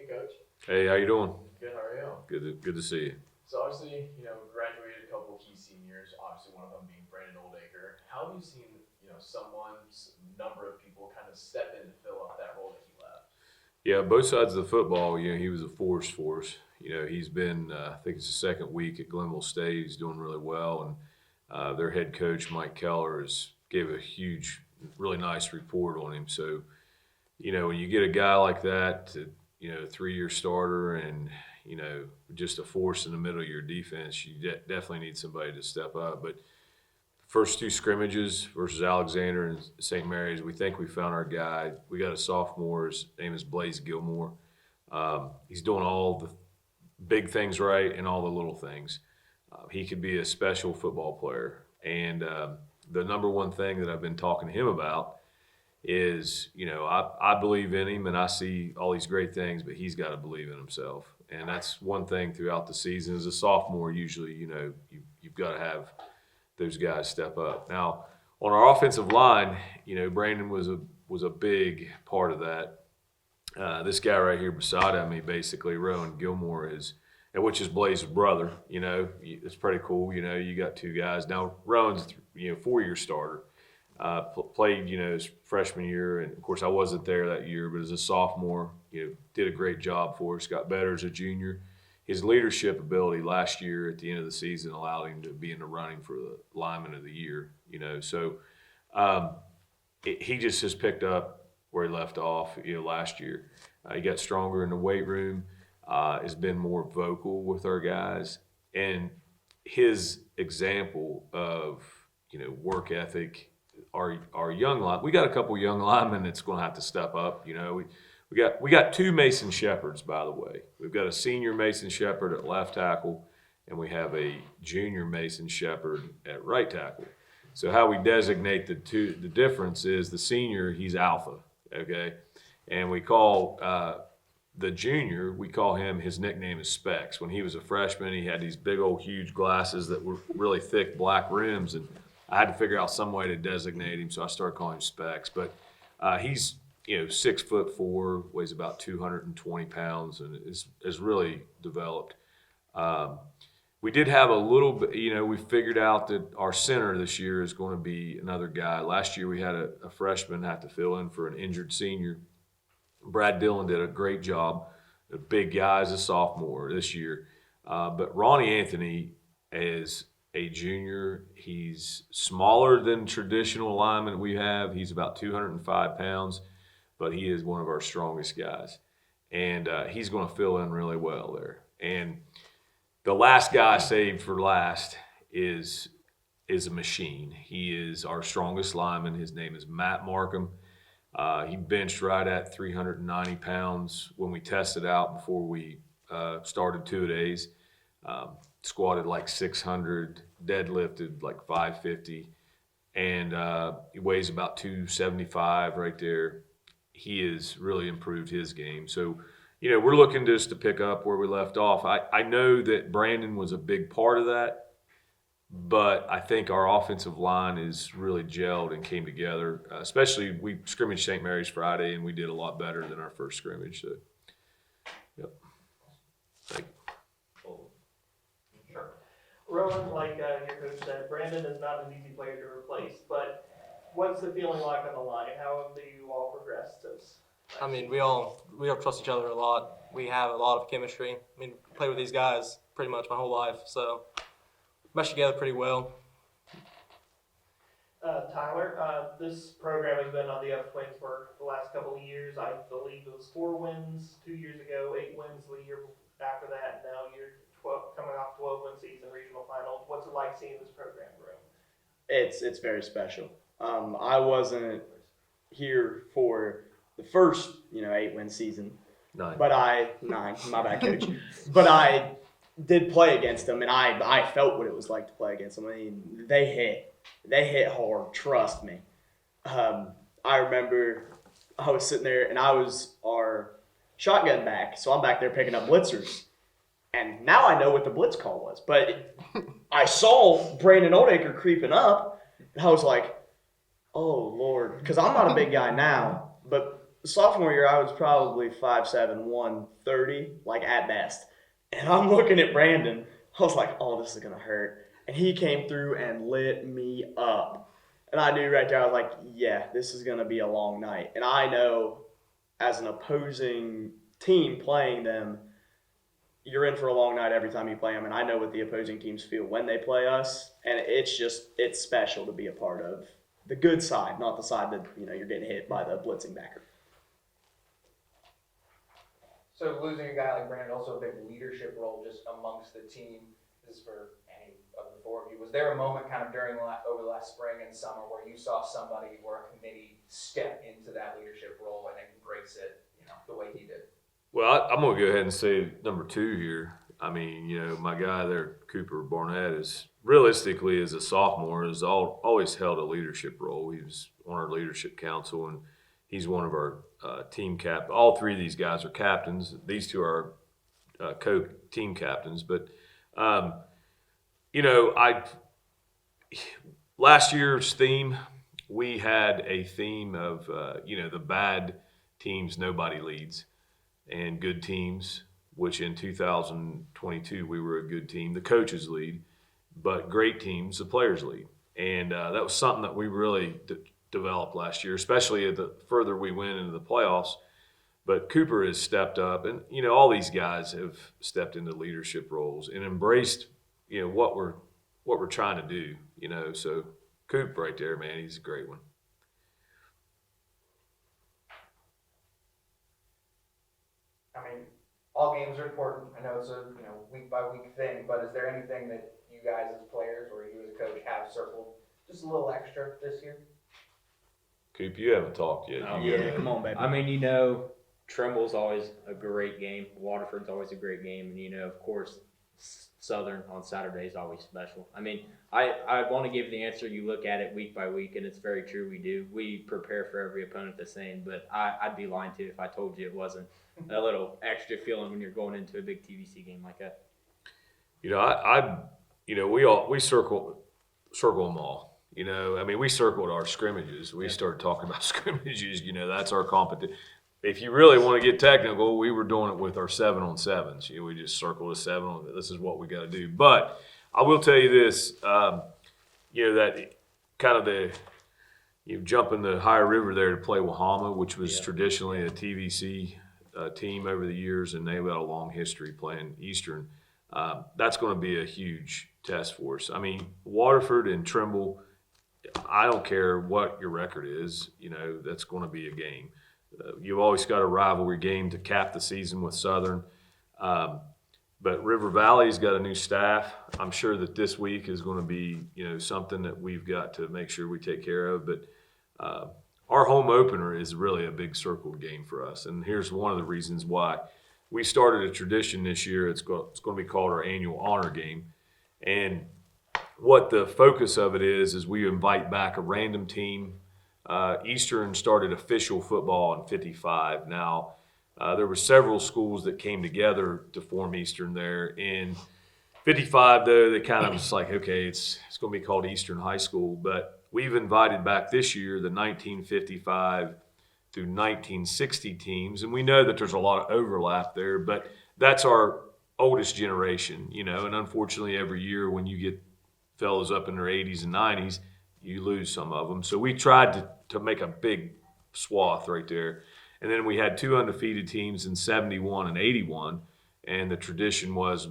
Coach. Hey, how you doing? Good, how are you? Good to see you. So obviously, graduated a couple of key seniors, obviously one of them being Brandon Oldacre. How have you seen, someone's number of people kind of step in to fill up that role that he left? Yeah, both sides of the football, he was a force for us. He's been, I think it's the second week at Glenville State. He's doing really well. And their head coach, Mike Keller, gave a huge, really nice report on him. So, when you get a guy like that, a 3-year starter and, just a force in the middle of your defense, you definitely need somebody to step up. But first two scrimmages versus Alexander and St. Mary's, we think we found our guy. We got a sophomore. His name is Blaze Gilmore. He's doing all the big things right and all the little things. He could be a special football player. And the number one thing that I've been talking to him about is, I believe in him and I see all these great things, but he's got to believe in himself. And that's one thing throughout the season. As a sophomore, usually, you've got to have those guys step up. Now, on our offensive line, Brandon was a big part of that. This guy right here beside me, basically, Rowan Gilmore which is Blaze's brother. It's pretty cool. You got two guys. Now, Rowan's 4-year starter. Played, his freshman year, and of course I wasn't there that year, but as a sophomore, did a great job for us, got better as a junior. His leadership ability last year at the end of the season allowed him to be in the running for the lineman of the year, So he just has picked up where he left off, last year. He got stronger in the weight room, has been more vocal with our guys, and his example of, work ethic. Our young line, we got a couple young linemen that's going to have to step up. We got two Mason Shepherds, by the way. We've got a senior Mason Shepherd at left tackle, and we have a junior Mason Shepherd at right tackle. So how we designate the difference is the senior, he's alpha, okay, and we call the junior, we call him, his nickname is Specs. When he was a freshman, he had these big old huge glasses that were really thick black rims, and I had to figure out some way to designate him, so I started calling him Specs. But he's 6'4", weighs about 220 pounds, and is really developed. We did have a little bit, we figured out that our center this year is going to be another guy. Last year we had a freshman have to fill in for an injured senior. Brad Dillon did a great job. A big guy as a sophomore this year. But Ronnie Anthony is a junior. He's smaller than traditional linemen we have. He's about 205 pounds, but he is one of our strongest guys. And he's going to fill in really well there. And the last guy I saved for last is a machine. He is our strongest lineman. His name is Matt Markham. He benched right at 390 pounds when we tested out before we started 2 days. Squatted like 600, deadlifted like 550, and he weighs about 275 right there. He has really improved his game. So, we're looking just to pick up where we left off. I know that Brandon was a big part of that, but I think our offensive line is really gelled and came together. Especially we scrimmaged St. Mary's Friday, and we did a lot better than our first scrimmage. So, yep. Thank you. Rowan, like your coach said, Brandon is not an easy player to replace, but what's the feeling like on the line? How have you all progressed since? I mean, we all trust each other a lot. We have a lot of chemistry. I mean, played with these guys pretty much my whole life, so meshed together pretty well. Tyler, this program has been on the upswing for the last couple of years. I believe it was 4 wins 2 years ago, 8 wins the year after that, and now you're coming off 12-win season, regional finals. What's it like seeing this program grow? It's very special. I wasn't here for the first 8-win season, 9. but 9. My bad, coach. But I did play against them, and I felt what it was like to play against them. I mean, they hit hard. Trust me. I remember I was sitting there, and I was our shotgun back, so I'm back there picking up blitzers. And now I know what the blitz call was. But I saw Brandon Oldacre creeping up, and I was like, oh, Lord. Because I'm not a big guy now, but sophomore year, I was probably 5'7", 130, like at best. And I'm looking at Brandon. I was like, oh, this is going to hurt. And he came through and lit me up. And I knew right there, I was like, yeah, this is going to be a long night. And I know as an opposing team playing them, you're in for a long night every time you play them. And I know what the opposing teams feel when they play us. And it's special to be a part of the good side, not the side that, you're getting hit by the blitzing backer. So losing a guy like Brandon, also a big leadership role just amongst the team. This is for any of the four of you. Was there a moment kind of over the last spring and summer where you saw somebody or a committee step into that leadership role and embrace it, the way he did? Well, I'm going to go ahead and say number 2 here. I mean, my guy there, Cooper Barnett, is realistically as a sophomore has always held a leadership role. He was on our leadership council, and he's one of our team cap. All 3 of these guys are captains. These 2 are co-team captains. But, last year's theme, we had a theme of, the bad teams nobody leads, and good teams, which in 2022 we were a good team, the coaches lead, but great teams, the players lead. And that was something that we really developed last year, especially the further we went into the playoffs. But Cooper has stepped up, and all these guys have stepped into leadership roles and embraced what we're trying to do. So Coop right there, man, he's a great one. I mean, all games are important. I know it's a week by week thing, but is there anything that you guys as players or you as a coach have circled just a little extra this year? Coop, you haven't talked yet. Come on, baby. I mean, Trimble's always a great game. Waterford's always a great game. And, of course, Southern on Saturday is always special. I mean, I want to give the answer. You look at it week by week, and it's very true. We do. We prepare for every opponent the same. But I'd be lying to you if I told you it wasn't a little extra feeling when you're going into a big TVC game like that. We circle them all. I mean, we circled our scrimmages. We started talking about scrimmages. That's our competition. If you really want to get technical, we were doing it with our 7-on-7s. We just circled a 7. This is what we got to do. But I will tell you this, that kind of jumping the higher river there to play Wahama, which was traditionally a TVC team over the years, and they've got a long history playing Eastern. That's going to be a huge test for us. I mean, Waterford and Trimble, I don't care what your record is, that's going to be a game. You've always got a rivalry game to cap the season with Southern. But River Valley's got a new staff. I'm sure that this week is going to be, something that we've got to make sure we take care of. But our home opener is really a big circled game for us. And here's one of the reasons why. We started a tradition this year. It's going to be called our annual honor game. And what the focus of it is we invite back a random team. Eastern started official football in 55. Now, there were several schools that came together to form Eastern there. In 55, though, they kind of was like, okay, it's going to be called Eastern High School. But we've invited back this year the 1955 through 1960 teams. And we know that there's a lot of overlap there, but that's our oldest generation, and unfortunately every year when you get fellows up in their 80s and 90s, you lose some of them. So we tried to make a big swath right there. And then we had 2 undefeated teams in 71 and 81. And the tradition was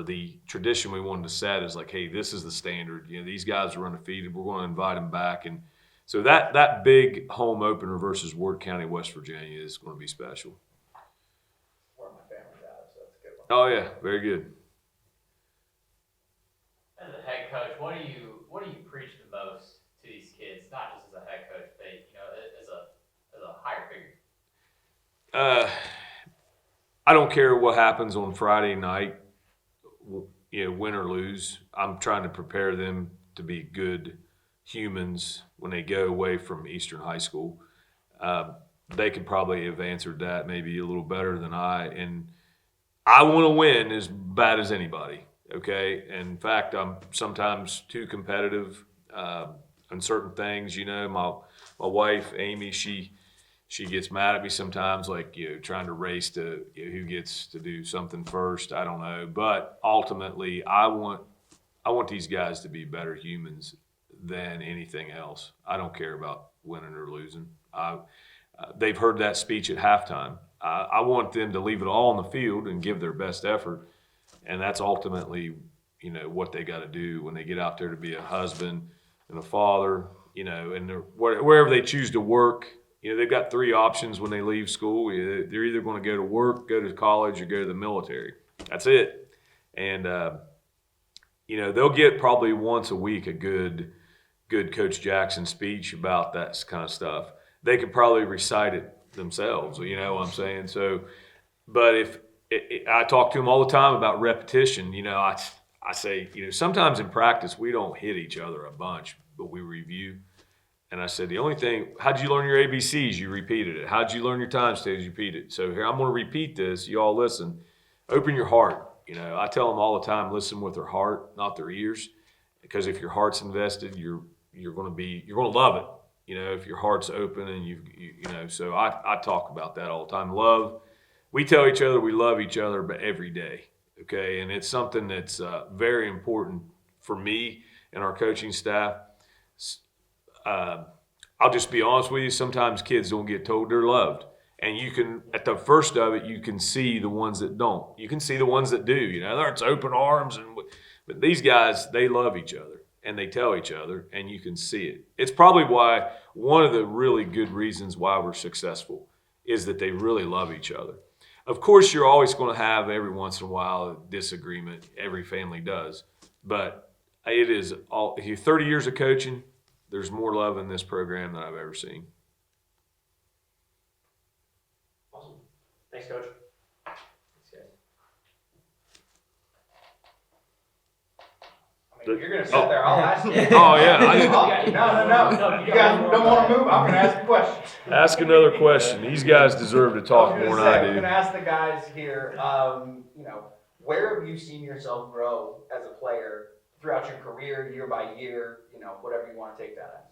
the tradition we wanted to set is like, hey, this is the standard. These guys are undefeated. We're going to invite them back. And so that big home opener versus Ward County, West Virginia is going to be special. Where my family's at, so that's a good one. Oh, yeah, very good. As a head coach, what do you preach the most to these kids? Not just as a head coach, but as a higher figure. I don't care what happens on Friday night, win or lose. I'm trying to prepare them to be good humans when they go away from Eastern High School. They could probably have answered that maybe a little better than I. And I want to win as bad as anybody. Okay. And in fact, I'm sometimes too competitive on certain things. My my wife, Amy, she gets mad at me sometimes, like, trying to race to who gets to do something first. I don't know. But ultimately, I want these guys to be better humans than anything else. I don't care about winning or losing. They've heard that speech at halftime. I want them to leave it all on the field and give their best effort. And that's ultimately, what they got to do when they get out there to be a husband and a father, and wherever they choose to work. They've got 3 options when they leave school. They're either going to go to work, go to college, or go to the military. That's it. And, they'll get probably once a week a good Coach Jackson speech about that kind of stuff. They could probably recite it themselves, you know what I'm saying? So, but if I talk to them all the time about repetition, I say, sometimes in practice we don't hit each other a bunch, but we review. And I said, the only thing, how'd you learn your ABCs? You repeated it. How'd you learn your times tables? You repeated it. So here, I'm going to repeat this. You all listen. Open your heart. I tell them all the time, listen with their heart, not their ears. Because if your heart's invested, you're going to love it. If your heart's open and so I talk about that all the time. Love. We tell each other we love each other, but every day. Okay. And it's something that's very important for me and our coaching staff. I'll just be honest with you. Sometimes kids don't get told they're loved. And you can, at the first of it, you can see the ones that don't. You can see the ones that do. It's open arms. But these guys, they love each other. And they tell each other. And you can see it. It's probably why one of the really good reasons why we're successful is that they really love each other. Of course, you're always going to have every once in a while a disagreement. Every family does. But it is all, if you're 30 years of coaching, there's more love in this program than I've ever seen. Awesome. Thanks, Coach. Thanks, guys. I mean, if you're gonna sit there, I'll ask you. Oh, yeah. No. You guys don't want to move. I'm gonna ask a question. Ask another question. These guys deserve to talk more than I I'm do. gonna ask the guys here. Where have you seen yourself grow as a player throughout your career, year by year? Whatever you want to take that as.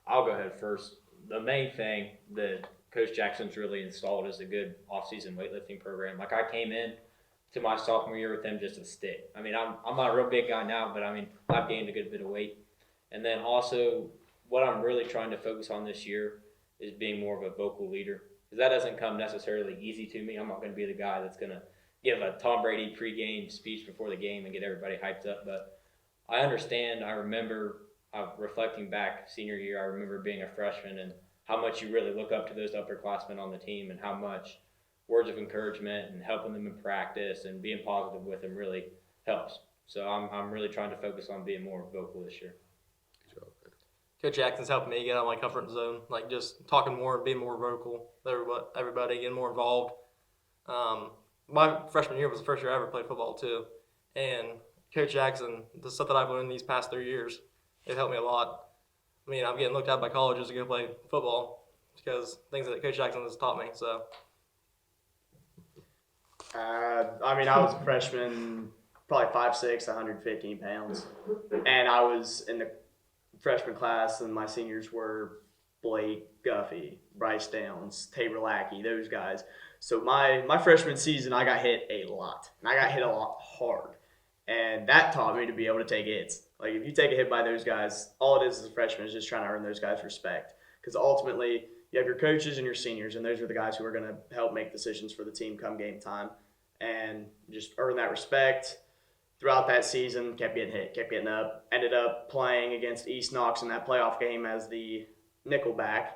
I'll go ahead first. The main thing that Coach Jackson's really installed is a good off-season weightlifting program. Like, I came in to my sophomore year with them just to stick. I mean, I'm not a real big guy now, but I've gained a good bit of weight. And then also, what I'm really trying to focus on this year is being more of a vocal leader. Because that doesn't come necessarily easy to me. I'm not going to be the guy that's going to give a Tom Brady pregame speech before the game and get everybody hyped up. But I understand. I remember reflecting back senior year, I remember being a freshman and how much you really look up to those upperclassmen on the team and how much words of encouragement and helping them in practice and being positive with them really helps. So I'm really trying to focus on being more vocal this year. Coach Jackson's helping me get out of my comfort zone, like just talking more, being more vocal, everybody getting more involved. My freshman year was the first year I ever played football too, and Coach Jackson, the stuff that I've learned these past 3 years, it helped me a lot. I mean, I'm getting looked at by colleges to go play football because things that Coach Jackson has taught me. So, I was a freshman, probably 5'6", 115 pounds, and I was in the freshman class, and my seniors were Blake Guffey, Bryce Downs, Tabor Lackey, those guys. So my freshman season, I got hit a lot, and I got hit a lot hard, and that taught me to be able to take hits. Like, if you take a hit by those guys, all it is as a freshman is just trying to earn those guys' respect. Because ultimately, you have your coaches and your seniors, and those are the guys who are going to help make decisions for the team come game time. And just earn that respect. Throughout that season, kept getting hit, kept getting up. Ended up playing against East Knox in that playoff game as the nickelback.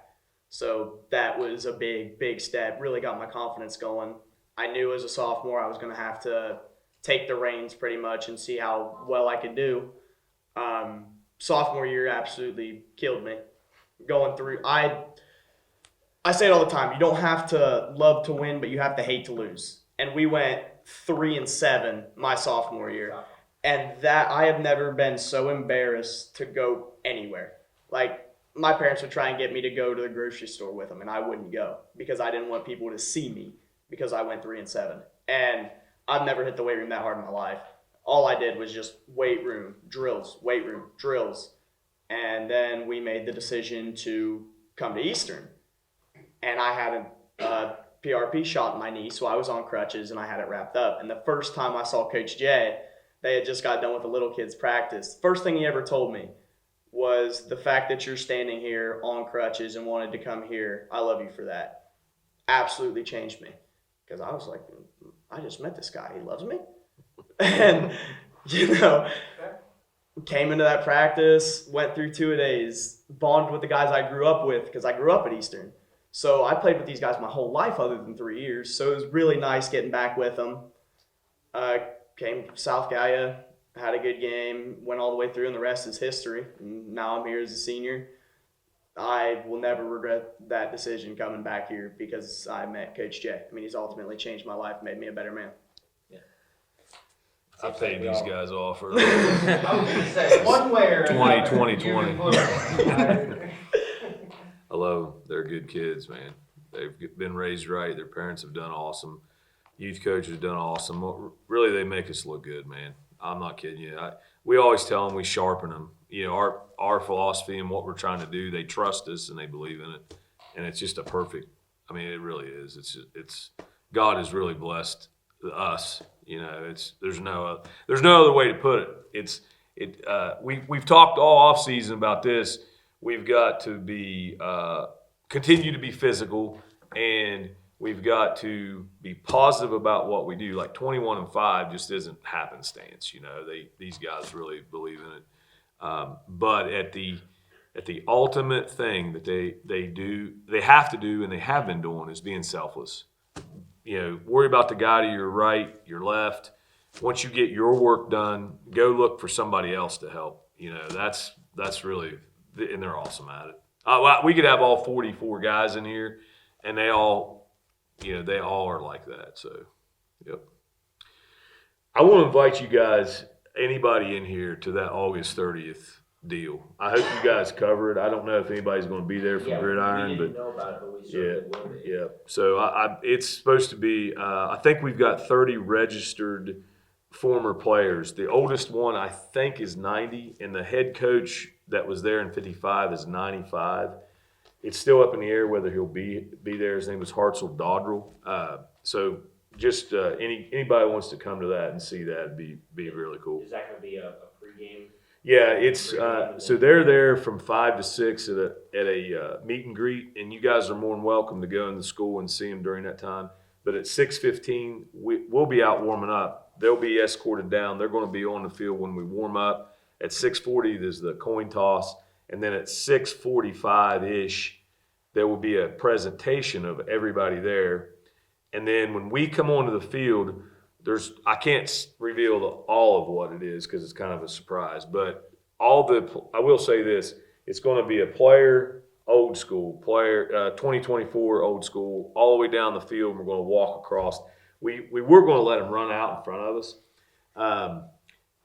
So that was a big, big step. Really got my confidence going. I knew as a sophomore I was going to have to take the reins pretty much and see how well I could do. Sophomore year absolutely killed me. Going through, I say it all the time. You don't have to love to win, but you have to hate to lose. And we went 3-7 my sophomore year, and that I have never been so embarrassed to go anywhere. Like, my parents would try and get me to go to the grocery store with them, and I wouldn't go because I didn't want people to see me because I went 3-7. And I've never hit the weight room that hard in my life. All I did was just weight room, drills. And then we made the decision to come to Eastern. And I had a PRP shot in my knee, so I was on crutches and I had it wrapped up. And the first time I saw Coach Jay, they had just got done with the little kids practice. First thing he ever told me was, the fact that you're standing here on crutches and wanted to come here, I love you for that. Absolutely changed me. Because I was like, I just met this guy. He loves me. And, came into that practice, went through 2-a-days, bonded with the guys I grew up with because I grew up at Eastern. So I played with these guys my whole life other than 3 years. So it was really nice getting back with them. Came from South Gaia, had a good game, went all the way through, and the rest is history. And now I'm here as a senior. I will never regret that decision coming back here because I met Coach Jay. I mean, he's ultimately changed my life, made me a better man. I paid these guys off early. I was gonna say, one way or another. 2020. you I love them. They're good kids, man. They've been raised right. Their parents have done awesome. Youth coach has done awesome. Really, they make us look good, man. I'm not kidding you. We always tell them we sharpen them. Our philosophy and what we're trying to do, they trust us and they believe in it. And it's just a perfect, I mean, it really is. It's God has really blessed us. There's no other way to put it. We've talked all off season about this. We've got to be continue to be physical, and we've got to be positive about what we do. Like 21-5 just isn't happenstance. These guys really believe in it. But at the ultimate thing that they have to do, and they have been doing, is being selfless. Worry about the guy to your right, your left. Once you get your work done, go look for somebody else to help. That's really, and they're awesome at it. We could have all 44 guys in here, and they all are like that. So, yep. I want to invite you guys, anybody in here, to that August 30th deal. I hope you guys cover it. I don't know if anybody's going to be there from Gridiron, we didn't but know about it, but we certainly will be. yeah. So it's supposed to be. I think we've got 30 registered former players. The oldest one I think is 90, and the head coach that was there in 55 is 95. It's still up in the air whether he'll be there. His name was Hartzell Dodrell. So just anybody wants to come to that and see that, it'd be really cool. Is that going to be a pregame? Yeah, it's so they're there from 5 to 6 at a meet and greet, and you guys are more than welcome to go in the school and see them during that time. But at 6:15, we'll be out warming up. They'll be escorted down. They're going to be on the field when we warm up. At 6:40, there's the coin toss, and then at 6:45-ish, there will be a presentation of everybody there. And then when we come onto the field, I can't reveal all of what it is because it's kind of a surprise, but I will say this, it's going to be a player, old school, player, 2024 old school, all the way down the field, and we're going to walk across. We were going to let them run out in front of us.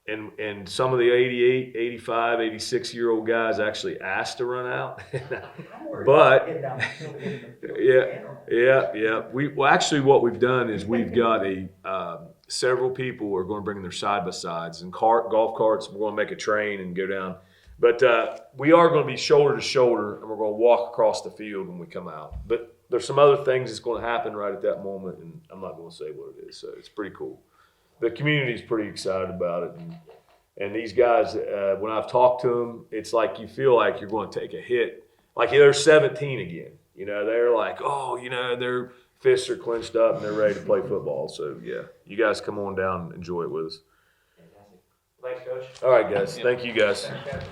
And some of the 88, 85, 86-year-old guys actually asked to run out. But, yeah. Actually, what we've done is we've got several people are going to bring their side-by-sides and golf carts. We're going to make a train and go down. But we are going to be shoulder to shoulder, and we're going to walk across the field when we come out. But there's some other things that's going to happen right at that moment, and I'm not going to say what it is. So it's pretty cool. The community's pretty excited about it. And these guys, when I've talked to them, it's like you feel like you're going to take a hit. Like they're 17 again. They're like, their fists are clenched up and they're ready to play football. So, yeah, you guys come on down and enjoy it with us. Thanks, Coach. All right, guys. Thank you, guys. Thanks, guys.